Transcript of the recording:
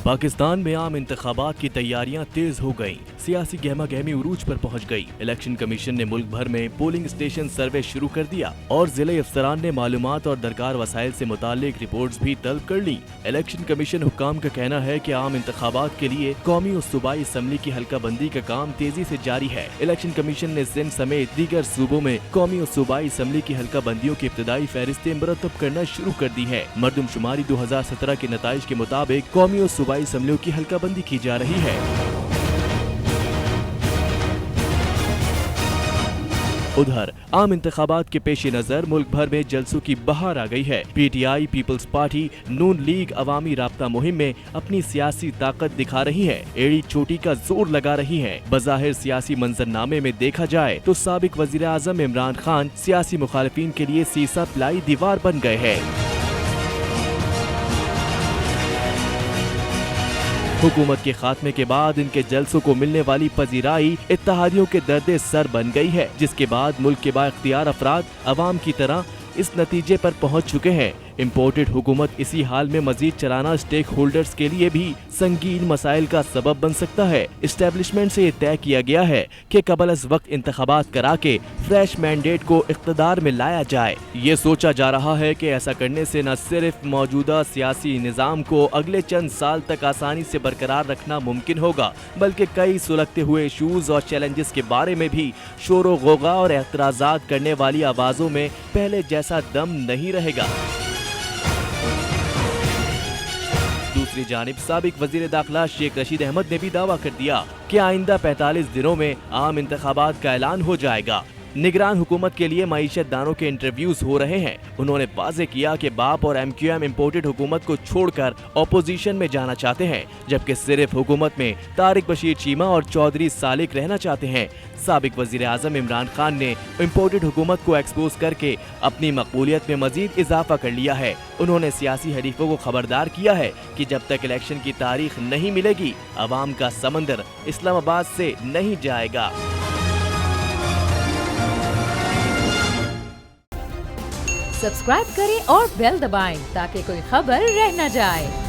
पाकिस्तान में आम इंतखाबात की तैयारियां तेज हो गईं। सियासी गहमा गहमी उरूज पर पहुंच गई। इलेक्शन कमीशन ने मुल्क भर में पोलिंग स्टेशन सर्वे शुरू कर दिया और जिले अफसरान ने मालूमात और दरकार वसाइल से मुतालिक रिपोर्ट्स भी तलब कर ली। इलेक्शन कमीशन हुक्काम का कहना है कि आम इंतखाबात के लिए कौमी और सूबाई असम्बली की हल्का बंदी का काम तेजी से जारी है। इलेक्शन कमीशन ने सिंध समेत दीगर सूबों में कौमी और सूबाई असम्बली की हल्का बंदियों की इब्तदाई फहरिस्तें मुरतब करना शुरू कर दी है। मरदमशुमारी 2017 के नताइज के मुताबिक कौमी और सूबाई असम्बलियों की हल्का बंदी की जा रही है। उधर आम इंतखाबात के पेश नजर मुल्क भर में जलसों की बहार आ गई है। PTI, पीपल्स पार्टी, नून लीग अवामी राब्ता मुहिम में अपनी सियासी ताकत दिखा रही है, एड़ी चोटी का जोर लगा रही है। बज़ाहिर सियासी मंजरनामे में देखा जाए तो साबिक वजीर आजम इमरान खान सियासी मुखालिफिन के लिए सीसा प्लाई दीवार बन गए हैं। हुकूमत के खात्मे के बाद इनके जलसों को मिलने वाली पजीराई इत्तेहादियों के दर्दे सर बन गई है, जिसके बाद मुल्क के बाइख्तियार अफराद अवाम की तरह इस नतीजे पर पहुंच चुके हैं। इम्पोर्टेड हुकूमत इसी हाल में मजीद चलाना स्टेक होल्डर्स के लिए भी संगीन मसाइल का सबब बन सकता है। इस्टेब्लिशमेंट से ये तय किया गया है कि कबल अज़ वक्त इंतखाबात करा के फ्रेश मैंडेट को इख्तदार में लाया जाए। ये सोचा जा रहा है कि ऐसा करने से न सिर्फ मौजूदा सियासी निज़ाम को अगले चंद साल तक आसानी से बरकरार रखना मुमकिन होगा, बल्कि कई सुलगते हुए इशूज और चैलेंजेस के बारे में भी शोर गोगा और एतराज़ात करने वाली आवाज़ों में पहले जैसा दम नहीं रहेगा। दूसरी जानिब साबिक वजीर दाखिला शेख रशीद अहमद ने भी दावा कर दिया कि आइंदा 45 दिनों में आम इंतखाबात का ऐलान हो जाएगा। निगरान हुकूमत के लिए मईशत दानों के इंटरव्यूज हो रहे हैं। उन्होंने वाज़ेह किया कि बाप और MQM इम्पोर्टेड हुकूमत को छोड़कर अपोजिशन में जाना चाहते हैं, जबकि सिर्फ हुकूमत में तारिक बशीर चीमा और चौधरी सालिक रहना चाहते हैं। साबिक वजीर आजम इमरान खान ने इम्पोर्टेड हुकूमत को एक्सपोज करके अपनी मकबूलियत में मजीद इजाफा कर लिया है। उन्होंने सियासी हरीफों को खबरदार किया है कि जब तक इलेक्शन की तारीख नहीं मिलेगी, अवाम का समंदर इस्लामाबाद से नहीं जाएगा। सब्सक्राइब करें और बेल दबाएं ताकि कोई खबर रह न जाए।